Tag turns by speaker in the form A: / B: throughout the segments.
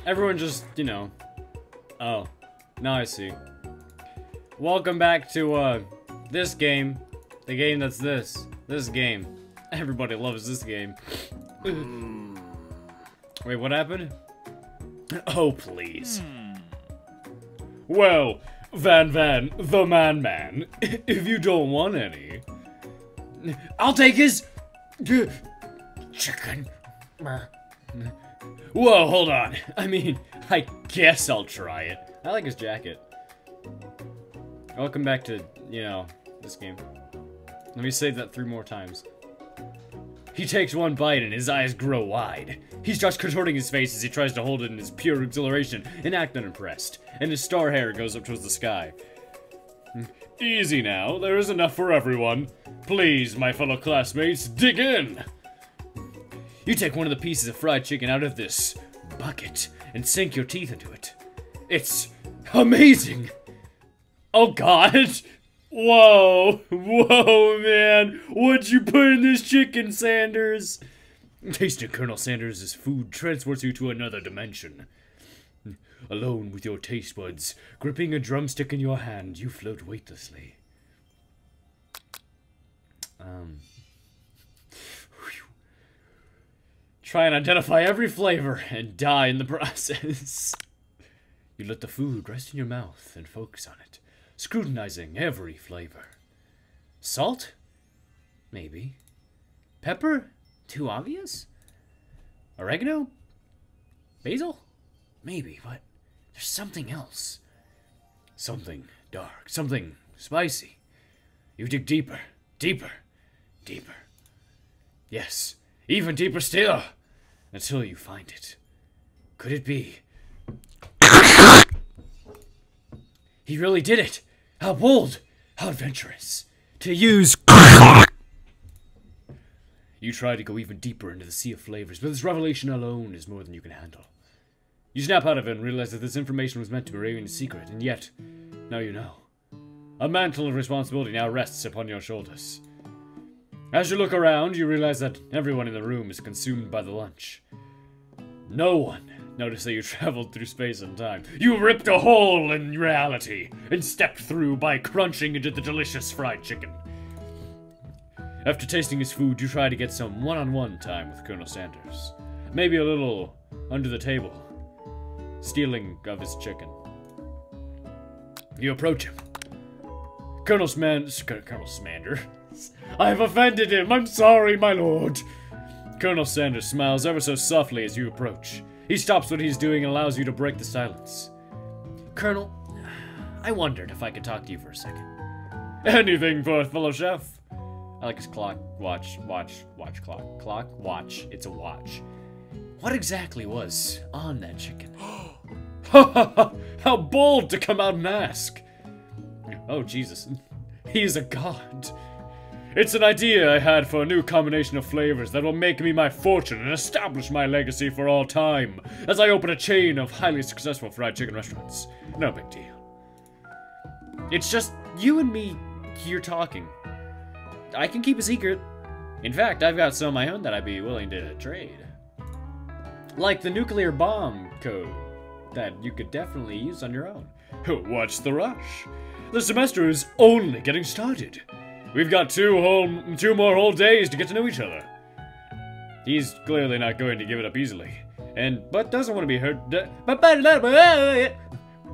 A: Everyone just, you know... Oh. Now I see. Welcome back to, this game. The game that's this. This game. Everybody loves this game. Wait, what happened? Oh, please. Well, Van, the man, if you don't want any... I'll take his... chicken. Whoa, hold on. I mean, I guess I'll try it. I like his jacket. Welcome back to, you know, this game. Let me say that 3 more times. He takes one bite and his eyes grow wide. He starts contorting his face as he tries to hold it in his pure exhilaration and act unimpressed. And his star hair goes up towards the sky. Easy now, there is enough for everyone. Please, my fellow classmates, dig in! You take one of the pieces of fried chicken out of this bucket and sink your teeth into it. It's amazing! Oh god! Whoa! Whoa, man! What'd you put in this chicken, Sanders? Tasting Colonel Sanders' food transports you to another dimension. Alone with your taste buds, gripping a drumstick in your hand, you float weightlessly. Try and identify every flavor and die in the process. You let the food rest in your mouth and focus on it, scrutinizing every flavor. Salt? Maybe. Pepper? Too obvious? Oregano? Basil? Maybe, but there's something else. Something dark, something spicy. You dig deeper, deeper, deeper. Yes, even deeper still, until you find it. Could it be? He really did it! How bold! How adventurous! To use... You try to go even deeper into the sea of flavors, but this revelation alone is more than you can handle. You snap out of it and realize that this information was meant to be remain a secret, and yet, now you know. A mantle of responsibility now rests upon your shoulders. As you look around, you realize that everyone in the room is consumed by the lunch. No one noticed that you traveled through space and time. You ripped a hole in reality and stepped through by crunching into the delicious fried chicken. After tasting his food, you try to get some one-on-one time with Colonel Sanders. Maybe a little under the table, stealing of his chicken. You approach him. Colonel Smander. I have offended him. I'm sorry, my lord. Colonel Sanders smiles ever so softly as you approach. He stops what he's doing and allows you to break the silence. Colonel, I wondered if I could talk to you for a second. Anything for a fellow chef. I like his clock, watch, watch. It's a watch. What exactly was on that chicken? How bold to come out and ask. Oh, Jesus. He is a god. It's an idea I had for a new combination of flavors that will make me my fortune and establish my legacy for all time as I open a chain of highly successful fried chicken restaurants. No big deal. It's just you and me here talking. I can keep a secret. In fact, I've got some of my own that I'd be willing to trade. Like the nuclear bomb code that you could definitely use on your own. What's the rush? The semester is only getting started. We've got two more whole days to get to know each other. He's clearly not going to give it up easily, but doesn't want to be hurt. But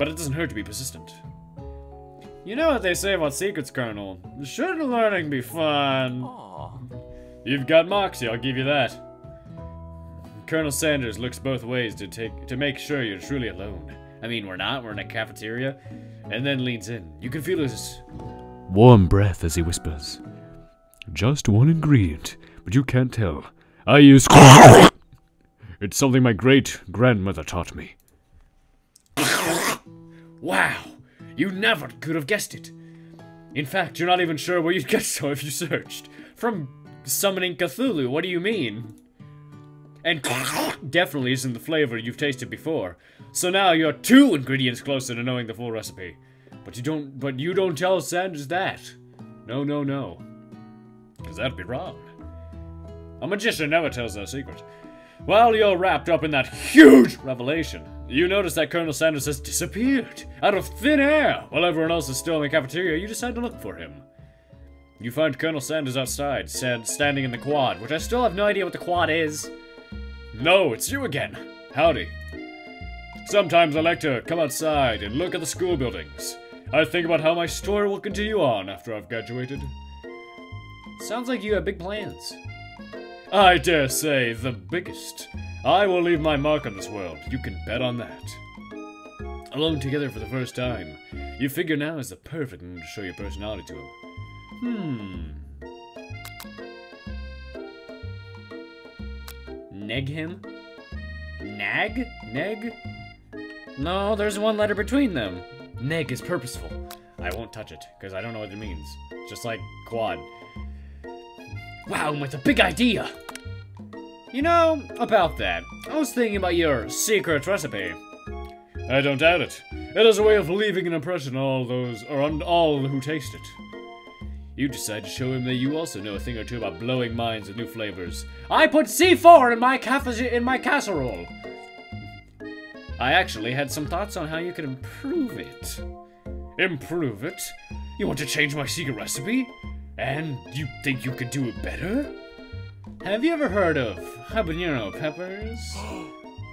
A: it doesn't hurt to be persistent. You know what they say about secrets, Colonel? Shouldn't learning be fun? Aww. You've got moxie, I'll give you that. Colonel Sanders looks both ways to make sure you're truly alone. I mean, we're not. We're in a cafeteria. And then leans in. You can feel his warm breath as he whispers. Just one ingredient, but you can't tell. I use... It's something my great-grandmother taught me. Wow! You never could have guessed it. In fact, you're not even sure where you'd get so if you searched. From summoning Cthulhu, what do you mean? And definitely isn't the flavor you've tasted before. So now you're 2 ingredients closer to knowing the full recipe. But you don't tell Sanders that. No. Because that'd be wrong. A magician never tells their secret. While you're wrapped up in that huge revelation, You notice that Colonel Sanders has disappeared out of thin air while everyone else is still in the cafeteria. You decide to look for him. You find Colonel Sanders outside, standing in the quad, which I still have no idea what the quad is. No, it's you again. Howdy. Sometimes I like to come outside and look at the school buildings. I think about how my story will continue on after I've graduated. Sounds like you have big plans. I dare say the biggest. I will leave my mark on this world. You can bet on that. Alone together for the first time. You figure now is the perfect moment to show your personality to him. Neg him? Nag? Neg? No, there's one letter between them. Neg is purposeful. I won't touch it, because I don't know what it means. Just like quad. Wow, with a big idea! You know, about that, I was thinking about your secret recipe. I don't doubt it. It is a way of leaving an impression on all who taste it. You decide to show him that you also know a thing or two about blowing minds with new flavors. I put C4 in my casserole! I actually had some thoughts on how you could improve it. Improve it? You want to change my secret recipe? And you think you could do it better? Have you ever heard of habanero peppers?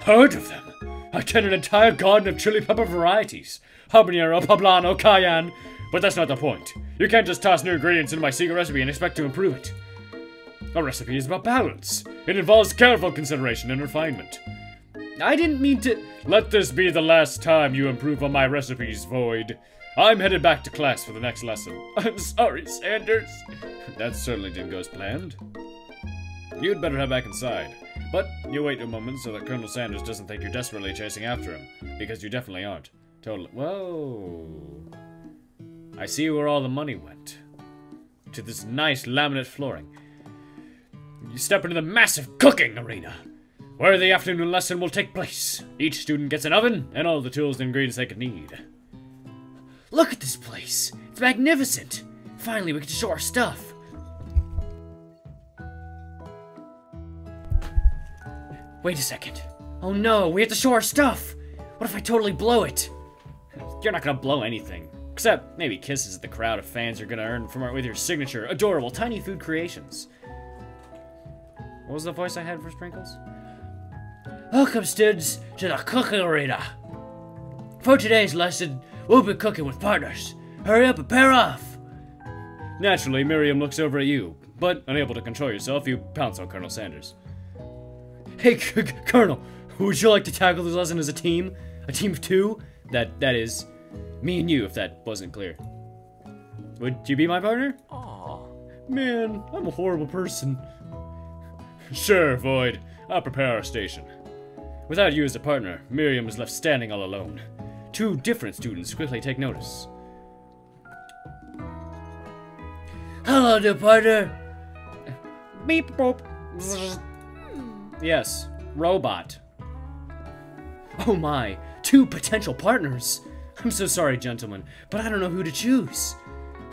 A: Heard of them? I get an entire garden of chili pepper varieties. Habanero, poblano, cayenne. But that's not the point. You can't just toss new ingredients into my secret recipe and expect to improve it. A recipe is about balance. It involves careful consideration and refinement. I didn't mean to— Let this be the last time you improve on my recipes, Void. I'm headed back to class for the next lesson. I'm sorry, Sanders. That certainly didn't go as planned. You'd better head back inside. But you wait a moment so that Colonel Sanders doesn't think you're desperately chasing after him. Because you definitely aren't. Totally. Whoa. I see where all the money went. To this nice laminate flooring. You step into the massive cooking arena, where the afternoon lesson will take place. Each student gets an oven and all the tools and ingredients they could need. Look at this place. It's magnificent. Finally, we get to show our stuff. Wait a second. Oh no, we have to show our stuff. What if I totally blow it? You're not gonna blow anything. Except maybe kisses at the crowd of fans you're gonna earn with your signature, adorable, tiny food creations. What was the voice I had for Sprinkles? Welcome, students, to the cooking arena. For today's lesson, we'll be cooking with partners. Hurry up and pair off. Naturally, Miriam looks over at you, but unable to control yourself, you pounce on Colonel Sanders. Hey, Colonel, would you like to tackle this lesson as a team? A team of two? That is, me and you, if that wasn't clear. Would you be my partner? Aw, man, I'm a horrible person. Sure, Void. I'll prepare our station. Without you as a partner, Miriam is left standing all alone. Two different students quickly take notice. Hello, new partner. Beep boop. Yes, robot. Oh my, two potential partners. I'm so sorry, gentlemen, but I don't know who to choose.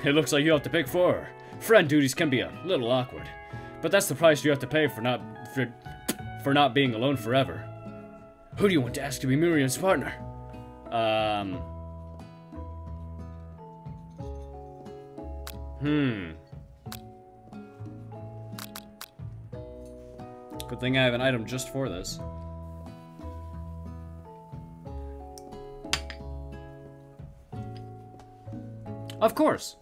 A: It looks like you have to pick four. Friend duties can be a little awkward, but that's the price you have to pay for not being alone forever. Who do you want to ask to be Miriam's partner? Good thing I have an item just for this. Of course.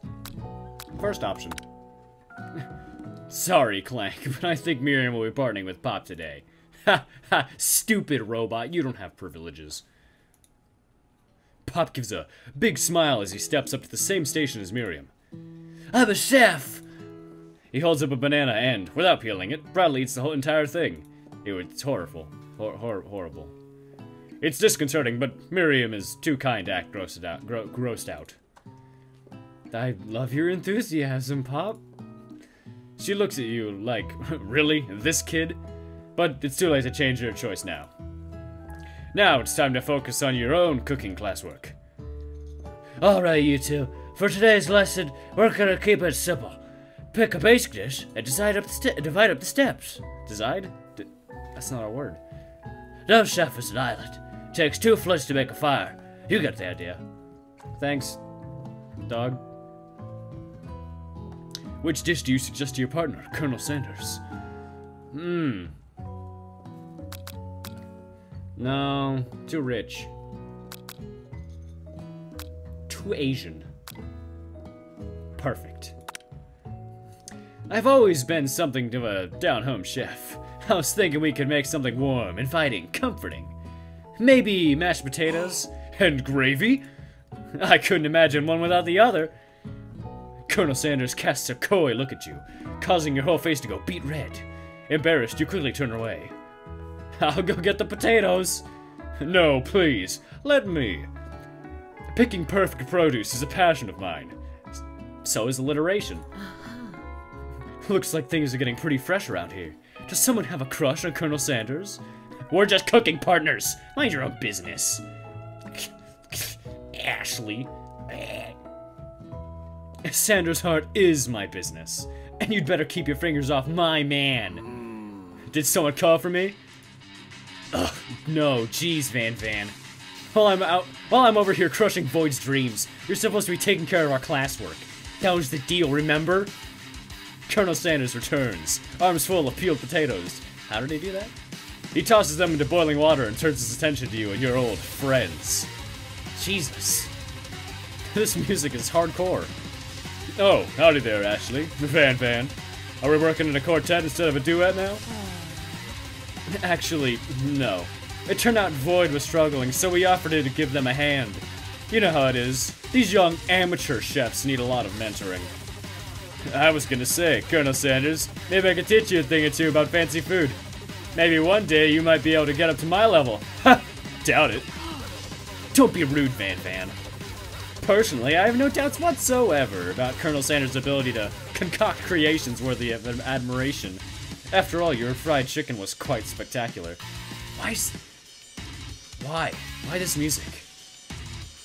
A: First option. Sorry, Clank, but I think Miriam will be partnering with Pop today. Ha ha, stupid robot, you don't have privileges. Pop gives a big smile as he steps up to the same station as Miriam. I'm a chef! He holds up a banana and, without peeling it, proudly eats the whole entire thing. It's horrible. Horrible. It's disconcerting, but Miriam is too kind to act grossed out. I love your enthusiasm, Pop. She looks at you like, really? This kid? But it's too late to change your choice now. Now it's time to focus on your own cooking classwork. Alright, you two. For today's lesson, we're gonna keep it simple. Pick a basic dish and divide up the steps. Decide? That's not a word. No chef is an island. Takes 2 floods to make a fire. You get the idea. Thanks, dog. Which dish do you suggest to your partner, Colonel Sanders? No, too rich. Too Asian. Perfect. I've always been something of a down-home chef. I was thinking we could make something warm, inviting, comforting. Maybe mashed potatoes and gravy? I couldn't imagine one without the other. Colonel Sanders casts a coy look at you, causing your whole face to go beet red. Embarrassed, you quickly turn away. I'll go get the potatoes. No, please, let me. Picking perfect produce is a passion of mine. So is alliteration. Looks like things are getting pretty fresh around here. Does someone have a crush on Colonel Sanders? We're just cooking partners. Mind your own business. Ashley. Sanders' heart is my business, and you'd better keep your fingers off my man. Did someone call for me? Ugh, no, geez, Van. While I'm over here crushing Void's dreams, you're supposed to be taking care of our classwork. That was the deal, remember? Colonel Sanders returns, arms full of peeled potatoes. How did he do that? He tosses them into boiling water and turns his attention to you and your old friends. Jesus. This music is hardcore. Oh, howdy there, Ashley. Van. Are we working in a quartet instead of a duet now? Actually, no. It turned out Void was struggling, so we offered to give them a hand. You know how it is. These young amateur chefs need a lot of mentoring. I was gonna say, Colonel Sanders, maybe I could teach you a thing or two about fancy food. Maybe one day you might be able to get up to my level. Ha! Doubt it. Don't be rude, Van. Personally, I have no doubts whatsoever about Colonel Sanders' ability to concoct creations worthy of admiration. After all, your fried chicken was quite spectacular. Why this music?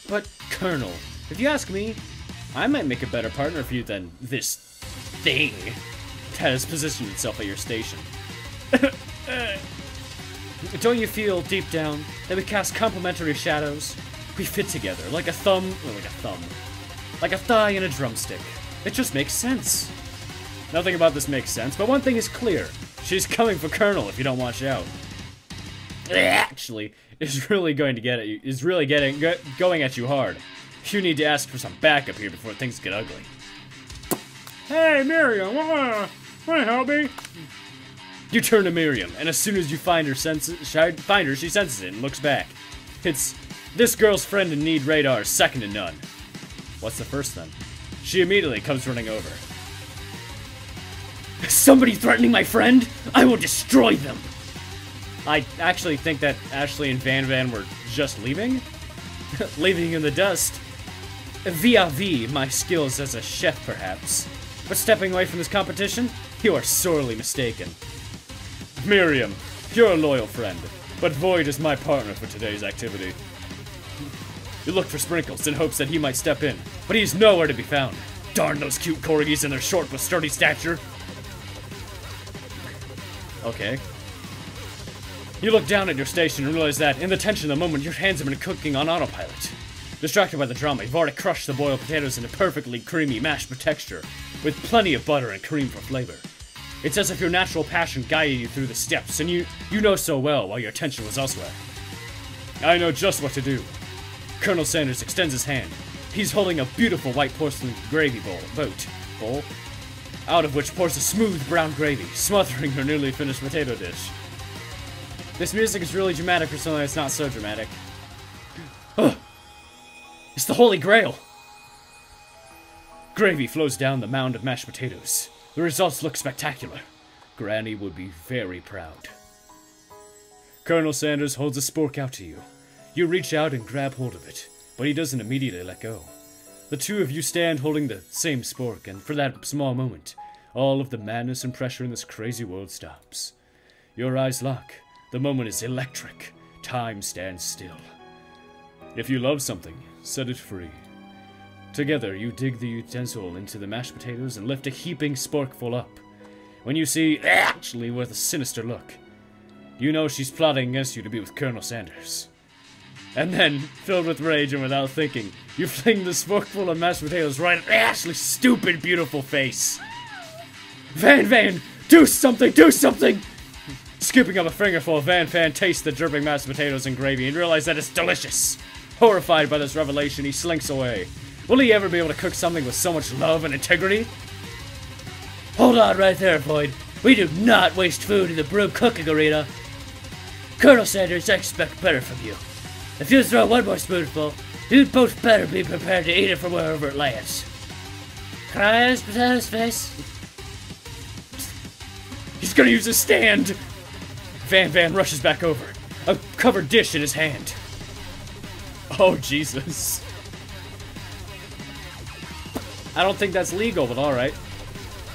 A: But, Colonel, if you ask me, I might make a better partner for you than this thing that has positioned itself at your station. Don't you feel, deep down, that we cast complementary shadows? We fit together, like a thigh and a drumstick. It just makes sense. Nothing about this makes sense, but one thing is clear. She's coming for Colonel if you don't watch out. Actually, is really going at you hard. You need to ask for some backup here before things get ugly. Hey, Miriam, wanna help me? You turn to Miriam, and as soon as you find her, she senses it and looks back. It's this girl's friend in need radar, second to none. What's the first then? She immediately comes running over. Somebody threatening my friend? I will destroy them! I actually think that Ashley and Van were just leaving? Leaving in the dust. Vis-a-vis my skills as a chef, perhaps. But stepping away from this competition? You are sorely mistaken. Miriam, you're a loyal friend, but Void is my partner for today's activity. You look for Sprinkles in hopes that he might step in, but he's nowhere to be found. Darn those cute corgis and their short but sturdy stature. Okay. You look down at your station and realize that, in the tension of the moment, your hands have been cooking on autopilot. Distracted by the drama, you've already crushed the boiled potatoes into perfectly creamy mashed texture, with plenty of butter and cream for flavor. It's as if your natural passion guided you through the steps, and you know so well while your attention was elsewhere. I know just what to do. Colonel Sanders extends his hand. He's holding a beautiful white porcelain gravy bowl, out of which pours a smooth brown gravy, smothering her newly finished potato dish. This music is really dramatic for something that's not so dramatic. Ugh. It's the Holy Grail! Gravy flows down the mound of mashed potatoes. The results look spectacular. Granny would be very proud. Colonel Sanders holds a spork out to you. You reach out and grab hold of it, but he doesn't immediately let go. The two of you stand holding the same spork, and for that small moment, all of the madness and pressure in this crazy world stops. Your eyes lock. The moment is electric. Time stands still. If you love something, set it free. Together, you dig the utensil into the mashed potatoes and lift a heaping sporkful up. When you see Ashley with a sinister look, you know she's plotting against you to be with Colonel Sanders. And then, filled with rage and without thinking, you fling the spoonful of mashed potatoes right at Ashley's stupid, beautiful face. Van, do something, do something! Scooping up a fingerful, Van tastes the dripping mashed potatoes and gravy and realizes that it's delicious. Horrified by this revelation, he slinks away. Will he ever be able to cook something with so much love and integrity?
B: Hold on right there, Void. We do not waste food in the broom cooking arena. Colonel Sanders, I expect better from you. If you throw one more spoonful, you'd both better be prepared to eat it from wherever it lands. Cries, potatoes face.
A: He's gonna use a stand! Van rushes back over, a covered dish in his hand. Oh, Jesus. I don't think that's legal, but alright.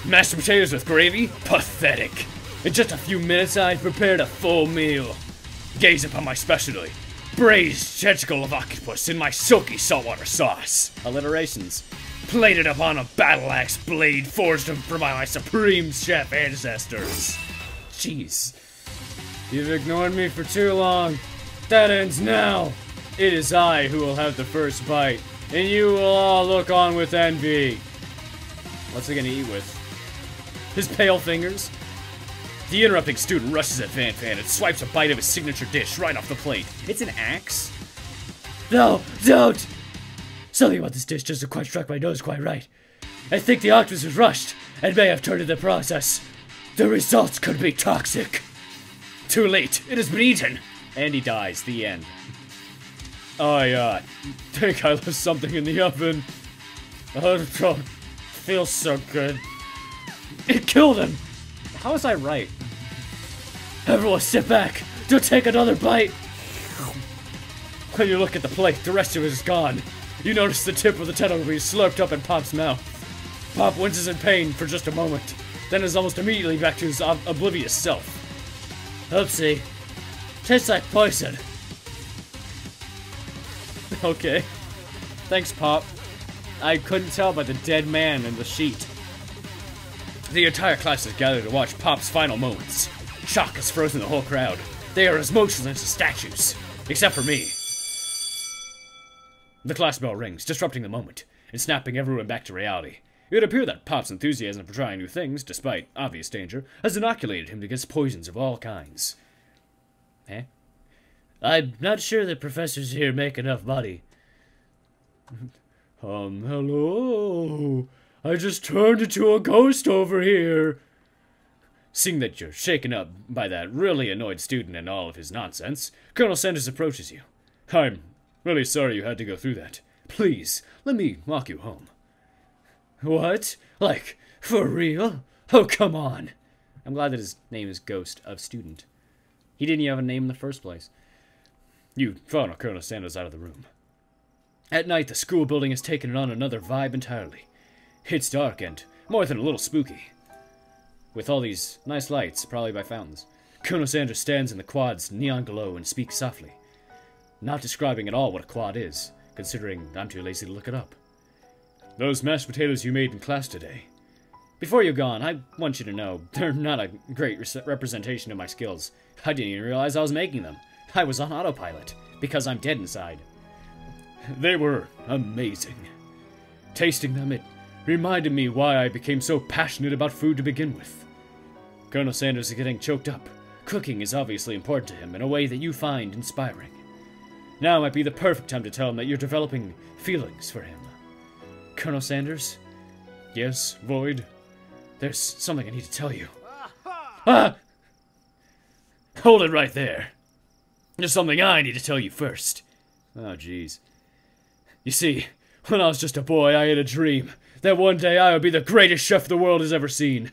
A: Mashed potatoes with gravy? Pathetic. In just a few minutes, I've prepared a full meal. Gaze upon my specialty. Braised tentacle of octopus in my silky saltwater sauce. Alliterations. Plated upon a battle axe blade forged from my supreme chef ancestors. Jeez. You've ignored me for too long. That ends now. It is I who will have the first bite, and you will all look on with envy. What's he gonna eat with? His pale fingers? The interrupting student rushes at Van and swipes a bite of his signature dish right off the plate. It's an axe?
B: No, don't! Something about this dish doesn't quite strike my nose quite right. I think the octopus was rushed and may have turned in the process. The results could be toxic.
A: Too late. It has been eaten. And he dies. The end. I think I left something in the oven. Oh, it don't feel so good. It killed him. How was I right?
B: Everyone sit back. Don't take another bite.
A: When you look at the plate, the rest of it is gone. You notice the tip of the tentacle being slurped up in Pop's mouth. Pop winces in pain for just a moment, then is almost immediately back to his oblivious self.
B: Oopsie. Tastes like poison.
A: Okay. Thanks, Pop. I couldn't tell by the dead man in the sheet. The entire class is gathered to watch Pop's final moments. Shock has frozen the whole crowd. They are as motionless as statues, except for me. The class bell rings, disrupting the moment, and snapping everyone back to reality. It would appear that Pop's enthusiasm for trying new things, despite obvious danger, has inoculated him against poisons of all kinds. Eh?
B: I'm not sure the professors here make enough money.
A: Hello? I just turned into a ghost over here. Seeing that you're shaken up by that really annoyed student and all of his nonsense, Colonel Sanders approaches you. I'm really sorry you had to go through that. Please, let me walk you home. What? Like, for real? Oh, come on. I'm glad that his name is Ghost of Student. He didn't even have a name in the first place. You follow Colonel Sanders out of the room. At night, the school building has taken on another vibe entirely. It's dark and more than a little spooky. With all these nice lights, probably by fountains, Colonel Sanders stands in the quad's neon glow and speaks softly. Not describing at all what a quad is, considering I'm too lazy to look it up. Those mashed potatoes you made in class today. Before you're gone, I want you to know, they're not a great representation of my skills. I didn't even realize I was making them. I was on autopilot, because I'm dead inside. They were amazing. Tasting them, it reminded me why I became so passionate about food to begin with. Colonel Sanders is getting choked up. Cooking is obviously important to him in a way that you find inspiring. Now might be the perfect time to tell him that you're developing feelings for him. Colonel Sanders? Yes, Void? There's something I need to tell you. Ah! Hold it right there. There's something I need to tell you first. Oh, jeez. You see, when I was just a boy, I had a dream that one day I would be the greatest chef the world has ever seen.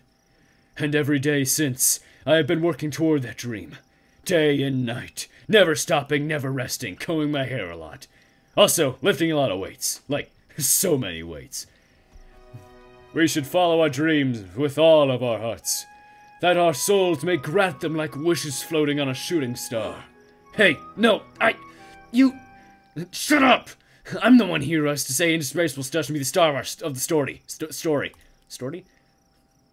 A: And every day since, I have been working toward that dream. Day and night. Never stopping, never resting, combing my hair a lot. Also, lifting a lot of weights. Like, so many weights. We should follow our dreams with all of our hearts, that our souls may grant them like wishes floating on a shooting star. Hey, no, you, shut up! I'm the one here who has to say inspirational stuff to be the star of the story. Story?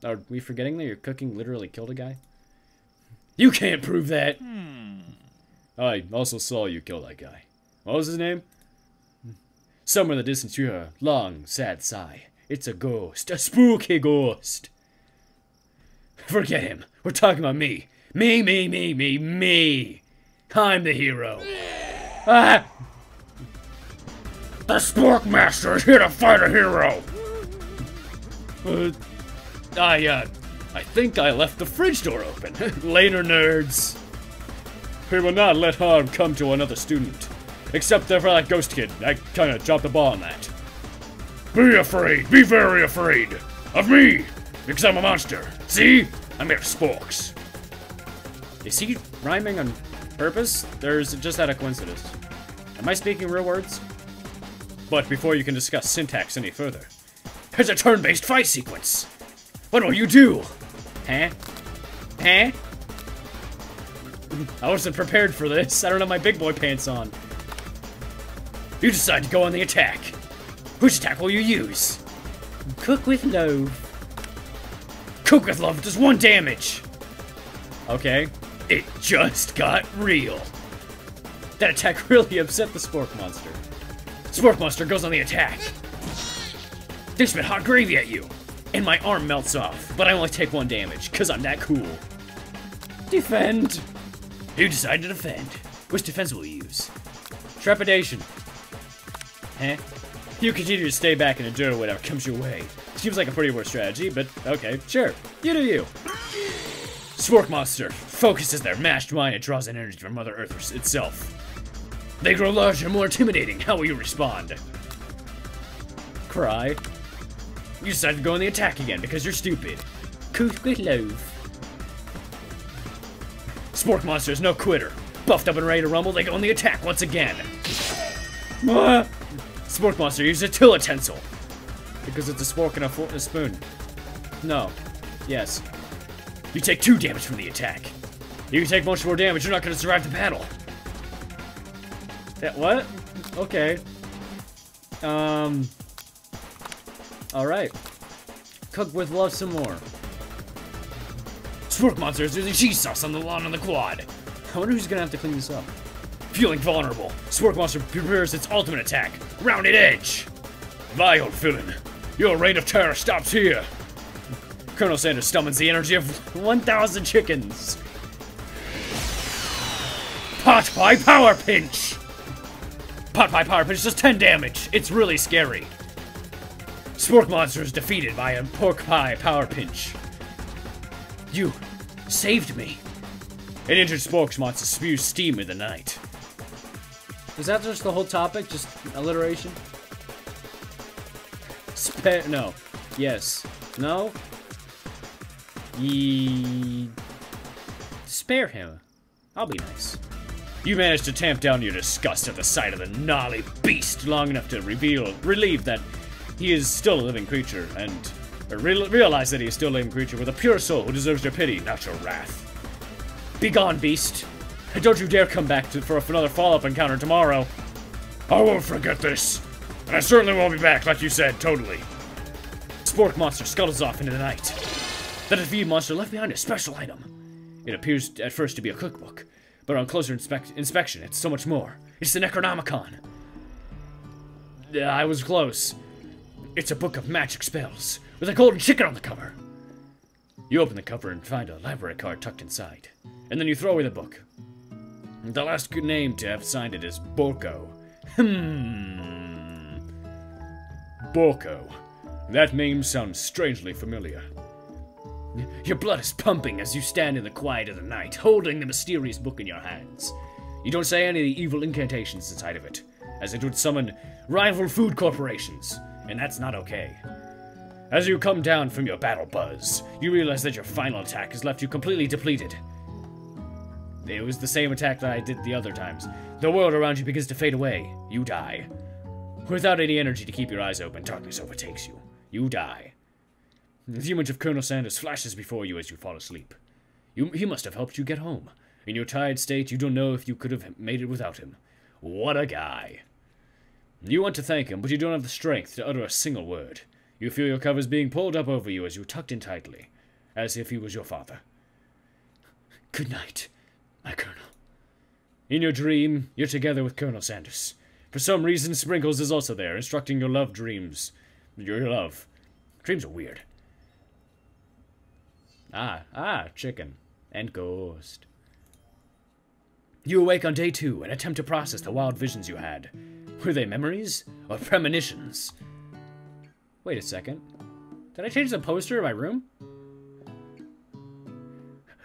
A: Are we forgetting that your cooking literally killed a guy? You can't prove that! I also saw you kill that guy. What was his name? Somewhere in the distance you hear a long, sad sigh. It's a ghost. A spooky ghost. Forget him. We're talking about me. Me. I'm the hero. Ah! The Spork Master is here to fight a hero. I think I left the fridge door open. Later, nerds. We will not let harm come to another student. Except for that ghost kid. I kinda dropped the ball on that. Be afraid. Be very afraid. Of me. Because I'm a monster. See? I'm made of sporks. Is he rhyming on purpose? There's just out of coincidence. Am I speaking real words? But before you can discuss syntax any further, here's a turn-based fight sequence. What will you do? Huh? I wasn't prepared for this. I don't have my big boy pants on. You decide to go on the attack. Which attack will you use?
B: Cook with love.
A: Cook with love does 1 damage. Okay. It just got real. That attack really upset the Spork Monster. Spork Monster goes on the attack. They spit hot gravy at you. And my arm melts off, but I only take 1 damage, because I'm that cool. Defend. You decide to defend. Which defense will you use? Trepidation. Huh? You continue to stay back and endure whatever comes your way. Seems like a pretty worse strategy, but okay, sure. You do you. Spork Monster focuses their mashed mind and draws in energy from Mother Earth itself. They grow larger and more intimidating. How will you respond? Cry. You decide to go on the attack again because you're stupid.
B: Cook with love.
A: Spork Monster is no quitter. Buffed up and ready to rumble, they go on the attack once again. Spork Monster uses a till utensil. Because it's a spork and a spoon. No. Yes. You take 2 damage from the attack. You take much more damage, you're not going to survive the battle. That what? Okay. Alright. Cook with love some more. Spork Monster is using cheese sauce on the lawn on the quad. I wonder who's gonna have to clean this up. Feeling vulnerable, Spork Monster prepares its ultimate attack, Rounded Edge. Vile villain, your reign of terror stops here. Colonel Sanders summons the energy of 1,000 chickens. Pot Pie Power Pinch! Pot Pie Power Pinch does 10 damage. It's really scary. Spork Monster is defeated by a Pork Pie Power Pinch. You saved me. An injured Spork Monster spews steam in the night. Is that just the whole topic? Just alliteration? No. Yes. No? Spare him. I'll be nice. You managed to tamp down your disgust at the sight of the gnarly beast long enough to relieve that he is still a living creature, and realize that he is still a living creature with a pure soul who deserves your pity, not your wrath. Begone, beast. And don't you dare come back for another follow-up encounter tomorrow. I won't forget this. And I certainly won't be back, like you said, totally. Spork Monster scuttles off into the night. The defeated monster left behind a special item. It appears at first to be a cookbook, but on closer inspection, it's so much more. It's the Necronomicon. I was close. It's a book of magic spells, with a golden chicken on the cover. You open the cover and find a library card tucked inside, and then you throw away the book. The last good name to have signed it is Borko. Borko. That name sounds strangely familiar. Your blood is pumping as you stand in the quiet of the night, holding the mysterious book in your hands. You don't say any of the evil incantations inside of it, as it would summon rival food corporations, and that's not okay. As you come down from your battle buzz, you realize that your final attack has left you completely depleted. It was the same attack that I did the other times. The world around you begins to fade away. You die. Without any energy to keep your eyes open, darkness overtakes you. You die. The image of Colonel Sanders flashes before you as you fall asleep. He must have helped you get home. In your tired state, you don't know if you could have made it without him. What a guy. You want to thank him, but you don't have the strength to utter a single word. You feel your covers being pulled up over you as you're tucked in tightly, as if he was your father. Good night, my colonel. In your dream, you're together with Colonel Sanders. For some reason, Sprinkles is also there, instructing your love dreams. Your love. Dreams are weird. Chicken. And ghost. You awake on day 2 and attempt to process the wild visions you had. Were they memories or premonitions? Wait a second. Did I change the poster in my room?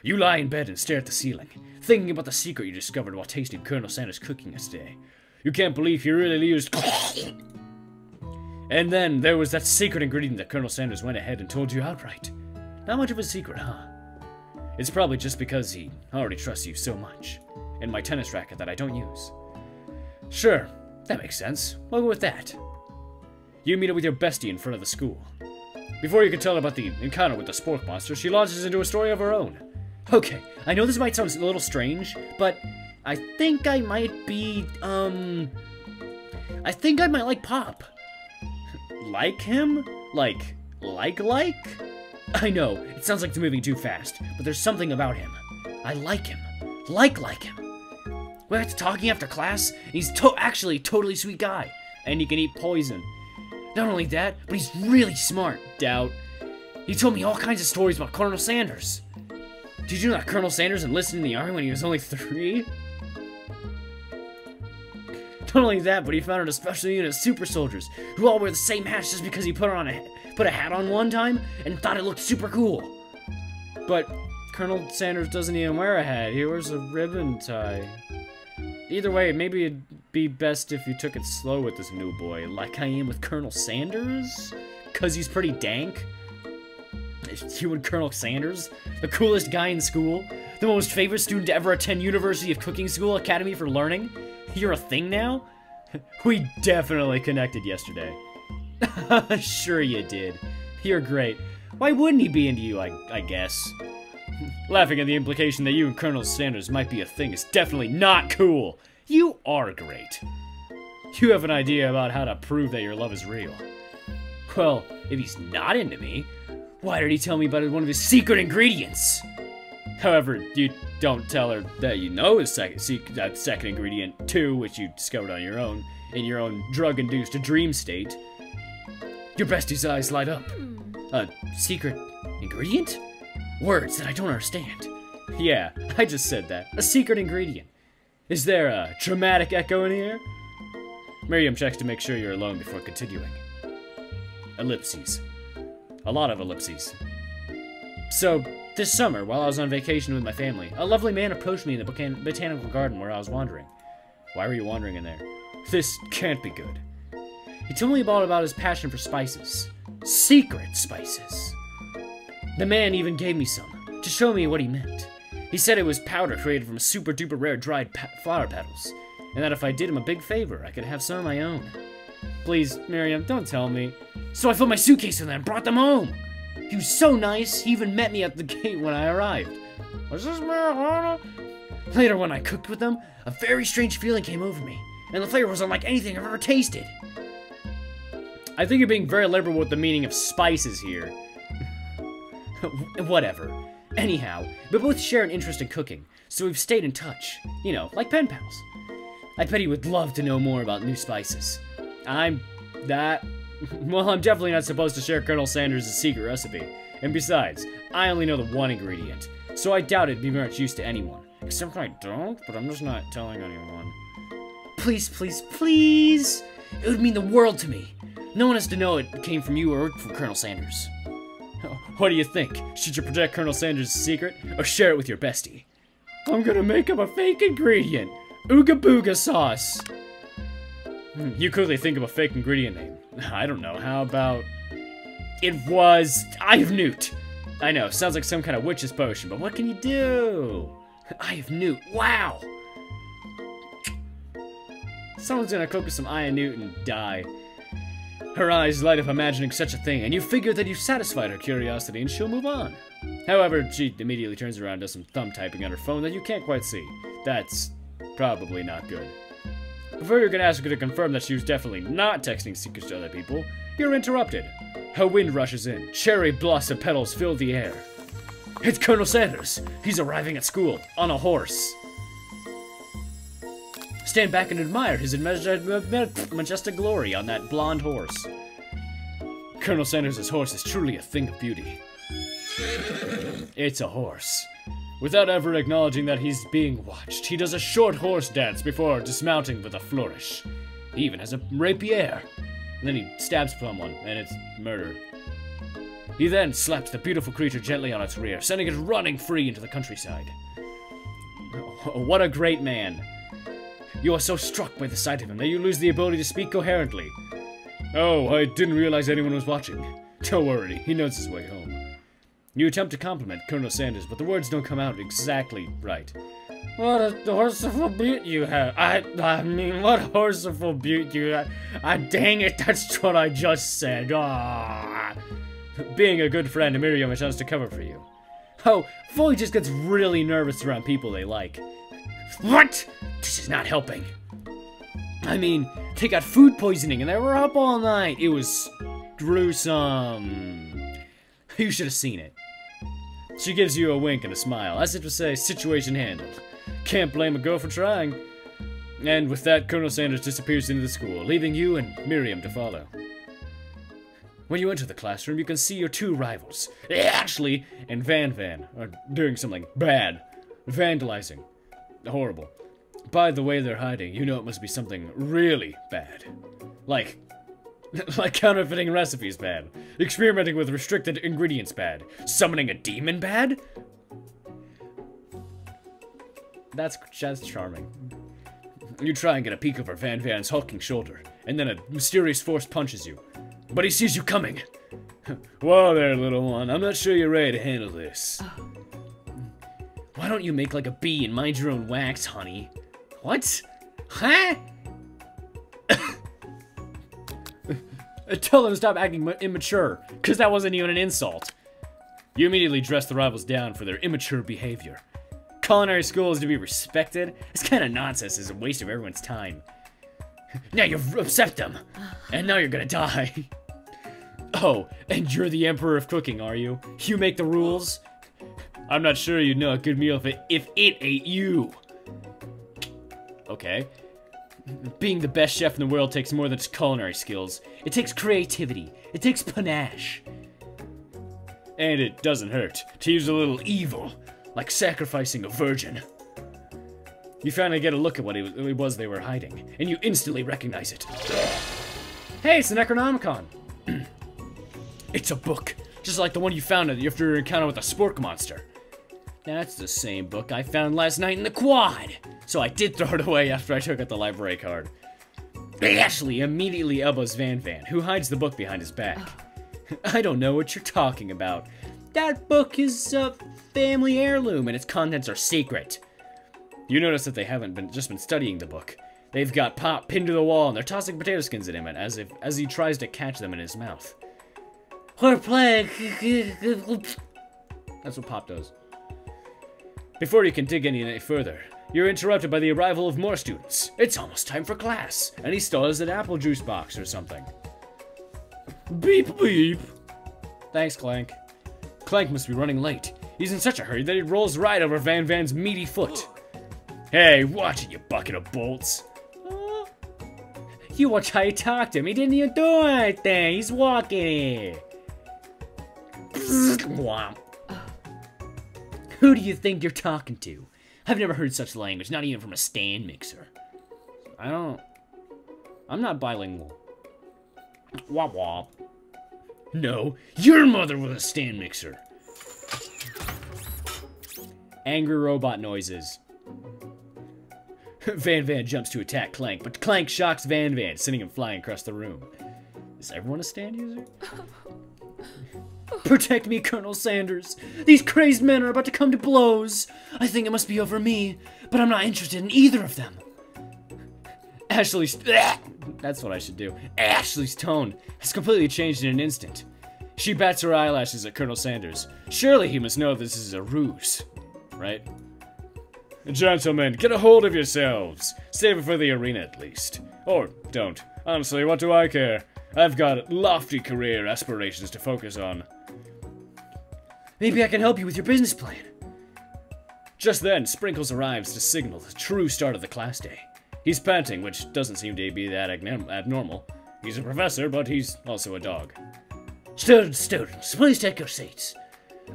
A: You lie in bed and stare at the ceiling, thinking about the secret you discovered while tasting Colonel Sanders' cooking yesterday. You can't believe he really used... And then there was that secret ingredient that Colonel Sanders went ahead and told you outright. Not much of a secret, huh? It's probably just because he already trusts you so much. And my tennis racket that I don't use. Sure, that makes sense. We'll go with that. You meet up with your bestie in front of the school. Before you can tell her about the encounter with the spork monster, she launches into a story of her own. Okay, I know this might sound a little strange, but I think I might be, I think I might like Pop. Like him? Like? I know, it sounds like it's moving too fast, but there's something about him. I like him. Like him. We got to talking after class, and he's actually a totally sweet guy. And he can eat poison. Not only that, but he's really smart. Doubt. He told me all kinds of stories about Colonel Sanders. Did you know that Colonel Sanders enlisted in the army when he was only 3? Not only that, but he founded a special unit of super soldiers who all wear the same hats just because he put a hat on one time and thought it looked super cool. But Colonel Sanders doesn't even wear a hat. He wears a ribbon tie. Either way, maybe it'd be best if you took it slow with this new boy, like I am with Colonel Sanders? 'Cause he's pretty dank? You and Colonel Sanders? The coolest guy in school? The most favorite student to ever attend University of Cooking School Academy for Learning? You're a thing now? We definitely connected yesterday. Sure you did. You're great. Why wouldn't he be into you, I guess? Laughing at the implication that you and Colonel Sanders might be a thing is definitely not cool. You are great. You have an idea about how to prove that your love is real. Well, if he's not into me, why did he tell me about one of his secret ingredients? However, you don't tell her that you know his second ingredient, too, which you discovered on your own, in your own drug-induced dream state. Your bestie's eyes light up. A secret ingredient? Words that I don't understand. Yeah, I just said that. A secret ingredient. Is there a dramatic echo in here? Miriam checks to make sure you're alone before continuing. Ellipses. A lot of ellipses. So, this summer, while I was on vacation with my family, a lovely man approached me in the botanical garden where I was wandering. Why were you wandering in there? This can't be good. He told me about his passion for spices. Secret spices. The man even gave me some, to show me what he meant. He said it was powder created from super duper rare dried flower petals, and that if I did him a big favor, I could have some of my own. Please, Miriam, don't tell me. So I filled my suitcase with them and brought them home. He was so nice, he even met me at the gate when I arrived. Was this marijuana? Later, when I cooked with them, a very strange feeling came over me, and the flavor was unlike anything I've ever tasted. I think you're being very liberal with the meaning of spices here. Whatever. Anyhow, we both share an interest in cooking, so we've stayed in touch. You know, like pen pals. I bet he would love to know more about new spices. Well, I'm definitely not supposed to share Colonel Sanders' secret recipe. And besides, I only know the one ingredient, so I doubt it'd be much use to anyone. Except I don't, but I'm just not telling anyone. Please, please, please! It would mean the world to me. No one has to know it came from you or from Colonel Sanders. What do you think? Should you protect Colonel Sanders' secret, or share it with your bestie? I'm gonna make up a fake ingredient. Ooga Booga sauce. You quickly think of a fake ingredient name. I don't know, how about... It was... Eye of Newt. I know, sounds like some kind of witch's potion, but what can you do? Eye of Newt, wow! Someone's gonna cook with some Eye of Newt and die. Her eyes light up imagining such a thing, and you figure that you've satisfied her curiosity and she'll move on. However, she immediately turns around and does some thumb typing on her phone that you can't quite see. That's probably not good. Before you can ask her to confirm that she was definitely not texting secrets to other people, you're interrupted. A wind rushes in. Cherry blossom petals fill the air. It's Colonel Sanders. He's arriving at school on a horse. stand back and admire his majestic glory on that blonde horse. Colonel Sanders' horse is truly a thing of beauty. It's a horse. Without ever acknowledging that he's being watched, he does a short horse dance before dismounting with a flourish. He even has a rapier. And then he stabs someone, and it's murder. He then slaps the beautiful creature gently on its rear, sending it running free into the countryside. Oh, what a great man. You are so struck by the sight of him that you lose the ability to speak coherently. Oh, I didn't realize anyone was watching. Don't worry, he knows his way home. You attempt to compliment Colonel Sanders, but the words don't come out exactly right.
B: What a horceful beaut you have. I mean, what horceful beaut you have. Dang it, that's what I just said. Ah.
A: Being a good friend, Miriam has a chance to cover for you. Oh, Foley just gets really nervous around people they like.
B: What? This is not helping.
A: I mean, they got food poisoning and they were up all night. It was gruesome. You should have seen it. She gives you a wink and a smile, as if to say, situation handled. Can't blame a girl for trying. And with that, Colonel Sanders disappears into the school, leaving you and Miriam to follow. When you enter the classroom, you can see your two rivals, Ashley and Van Van, are doing something bad. Vandalizing. Horrible. By the way they're hiding, you know it must be something really bad. Like counterfeiting recipes bad. Experimenting with restricted ingredients bad. Summoning a demon bad? That's charming. You try and get a peek over Van Van's hulking shoulder, and then a mysterious force punches you. But he sees you coming. Whoa there, little one. I'm not sure you're ready to handle this. Why don't you make like a bee and mind your own wax, honey? What? Huh? Tell them to stop acting immature, because that wasn't even an insult. You immediately dress the rivals down for their immature behavior. Culinary school is to be respected. This kind of nonsense is a waste of everyone's time. Now you've upset them, and now you're gonna die. Oh, and you're the emperor of cooking, are you? You make the rules? I'm not sure you'd know a good meal if it ate you. Okay. Being the best chef in the world takes more than just culinary skills. It takes creativity. It takes panache. And it doesn't hurt to use a little evil, like sacrificing a virgin. You finally get a look at what it was they were hiding, and you instantly recognize it. Hey, it's the Necronomicon! It's a book, just like the one you found after your encounter with the spork monster. That's the same book I found last night in the quad, so I did throw it away after I took out the library card. Ashley immediately elbows Van Van, who hides the book behind his back. I don't know what you're talking about. That book is a family heirloom, and its contents are secret. You notice that they haven't just been studying the book. They've got Pop pinned to the wall, and they're tossing potato skins at him as he tries to catch them in his mouth.
B: We're playing.
A: That's what Pop does. Before you can dig any further, you're interrupted by the arrival of more students. It's almost time for class, and he still has an apple juice box or something. Beep beep. Thanks, Clank. Clank must be running late. He's in such a hurry that he rolls right over Van Van's meaty foot. Hey, watch it, you bucket of bolts. You watch how you talk to him. He didn't even do anything. He's walking. Who do you think you're talking to? I've never heard such language, not even from a stand mixer. I'm not bilingual. Wop wop. No, your mother was a stand mixer. Angry robot noises. Van Van jumps to attack Clank, but Clank shocks Van Van, sending him flying across the room. Is everyone a stand user? Protect me, Colonel Sanders. These crazed men are about to come to blows. I think it must be over me, but I'm not interested in either of them. Ashley's... That's what I should do. Ashley's tone has completely changed in an instant. She bats her eyelashes at Colonel Sanders. Surely he must know this is a ruse, right? Gentlemen, get a hold of yourselves. Save it for the arena at least. Or don't. Honestly, what do I care? I've got lofty career aspirations to focus on.
B: Maybe I can help you with your business plan.
A: Just then, Sprinkles arrives to signal the true start of the class day. He's panting, which doesn't seem to be that abnormal. He's a professor, but he's also a dog.
B: Students, please take your seats.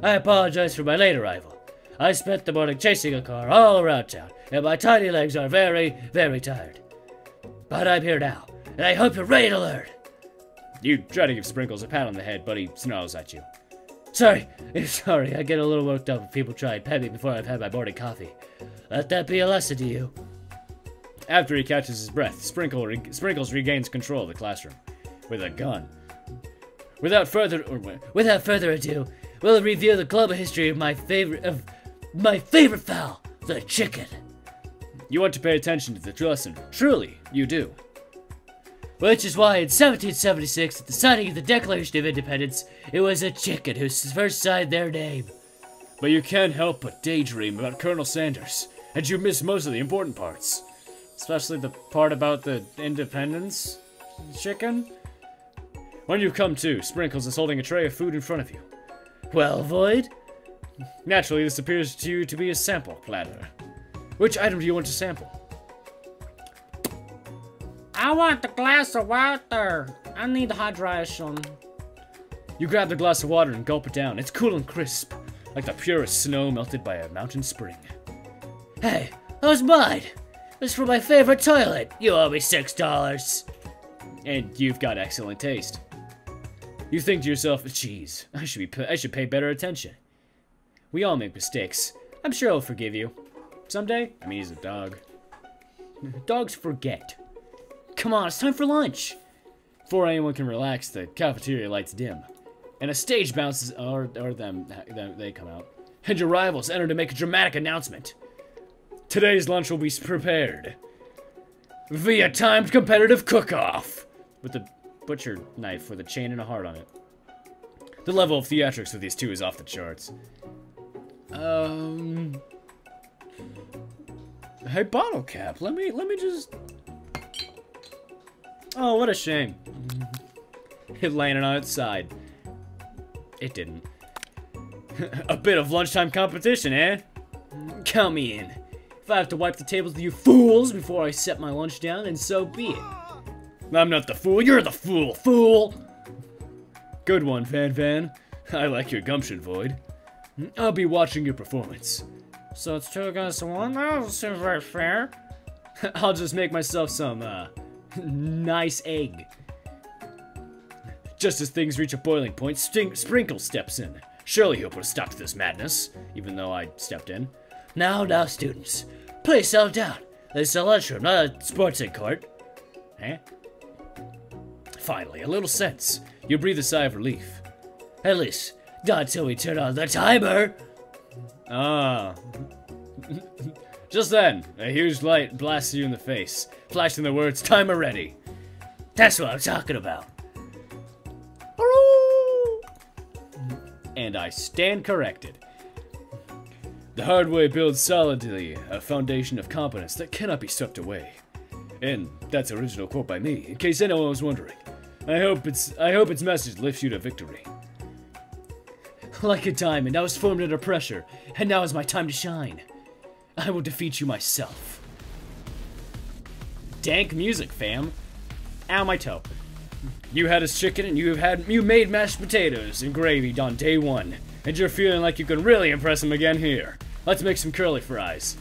B: I apologize for my late arrival. I spent the morning chasing a car all around town, and my tiny legs are very, very tired. But I'm here now, and I hope you're ready to learn.
A: You try to give Sprinkles a pat on the head, but he snarls at you.
B: Sorry, I get a little worked up if people try and pet me before I've had my morning coffee. Let that be a lesson to you.
A: After he catches his breath, Sprinkles regains control of the classroom with a gun. Without further
B: ado, we'll review the global history of my favorite fowl, the chicken.
A: You want to pay attention to the lesson. Truly, you do.
B: Which is why in 1776, at the signing of the Declaration of Independence, it was a chicken who first signed their name.
A: But you can't help but daydream about Colonel Sanders, and you miss most of the important parts. Especially the part about the independence chicken. When you come to, Sprinkles is holding a tray of food in front of you.
B: Well, Void?
A: Naturally, this appears to you to be a sample platter. Which item do you want to sample?
C: I want the glass of water. I need hydration.
A: You grab the glass of water and gulp it down. It's cool and crisp, like the purest snow melted by a mountain spring.
B: Hey, that was mine. It's for my favorite toilet. You owe me $6.
A: And you've got excellent taste. You think to yourself, geez, I should pay better attention. We all make mistakes. I'm sure I'll forgive you. Someday? I mean, he's a dog. Dogs forget. Come on, it's time for lunch. Before anyone can relax, the cafeteria lights dim. And a stage bounces, they come out. And your rivals enter to make a dramatic announcement. Today's lunch will be prepared via timed competitive cook-off with a butcher knife with a chain and a heart on it. The level of theatrics with these two is off the charts. Hey, bottle cap, let me just... Oh, what a shame. It landed on its side. It didn't. A bit of lunchtime competition, eh? Count me in. If I have to wipe the tables with you fools before I set my lunch down, then so be it. I'm not the fool, you're the fool! Good one, Van. I like your gumption, Void. I'll be watching your performance.
C: So it's 2 against 1? That seems very fair.
A: I'll just make myself some, nice egg. Just as things reach a boiling point, Sprinkles steps in. Surely he'll put a stop to this madness, even though I stepped in.
B: Now, students. Please settle down. This is a lunchroom, not a sports egg court.
A: Huh? Finally, a little sense. You breathe a sigh of relief.
B: At least, not until we turn on the timer.
A: Ah. Just then, a huge light blasts you in the face, flashing the words, "Timer ready."
B: That's what I'm talking about.
A: And I stand corrected. The hard way builds solidly a foundation of competence that cannot be swept away. And that's an original quote by me, in case anyone was wondering. I hope its message lifts you to victory. Like a diamond, I was formed under pressure, and now is my time to shine. I will defeat you myself. Dank music, fam. Ow, my toe. You had his chicken, and you made mashed potatoes and gravy on day 1, and you're feeling like you can really impress him again here. Let's make some curly fries.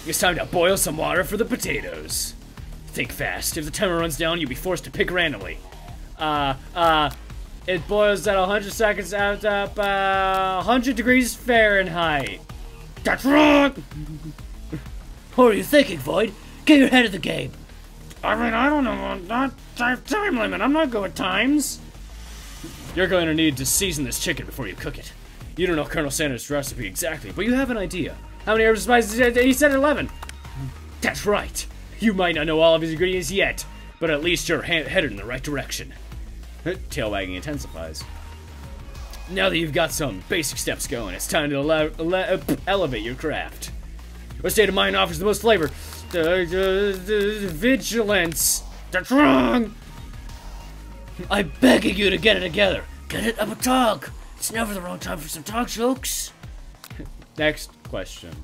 A: It's time to boil some water for the potatoes. Think fast. If the timer runs down, you'll be forced to pick randomly. It boils at 100 seconds at 100 degrees Fahrenheit. That's wrong!
B: What are you thinking, Void? Get your head in the game.
C: I mean, I don't know. Not time limit. I'm not good with times.
A: You're going to need to season this chicken before you cook it. You don't know Colonel Sanders' recipe exactly, but you have an idea. How many herbs and spices? He said 11. That's right. You might not know all of his ingredients yet, but at least you're headed in the right direction. Tail wagging intensifies. Now that you've got some basic steps going, it's time to elevate your craft. What state of mind offers the most flavor? Vigilance. That's wrong.
B: I'm begging you to get it together. Get it? I'm a dog. It's never the wrong time for some dog jokes.
A: Next question.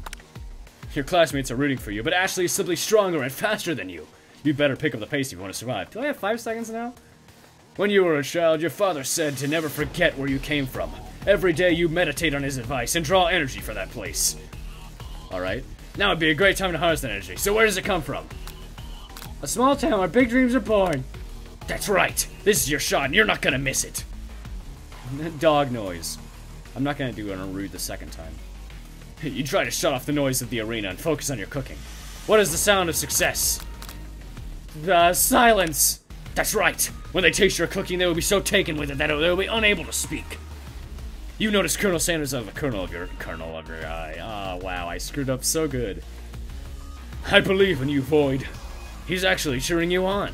A: Your classmates are rooting for you, but Ashley is simply stronger and faster than you. You better pick up the pace if you want to survive. Do I have 5 seconds now? When you were a child, your father said to never forget where you came from. Every day you meditate on his advice and draw energy for that place. Alright. Now would be a great time to harness that energy. So where does it come from?
B: A small town where big dreams are born.
A: That's right. This is your shot and you're not gonna miss it. Dog noise. I'm not gonna do it on rude the second time. You try to shut off the noise of the arena and focus on your cooking. What is the sound of success?
B: Silence.
A: That's right. When they taste your cooking, they will be so taken with it that they will be unable to speak. You notice Colonel Sanders of the kernel of your eye. Oh, wow, I screwed up so good. I believe in you, Void. He's actually cheering you on.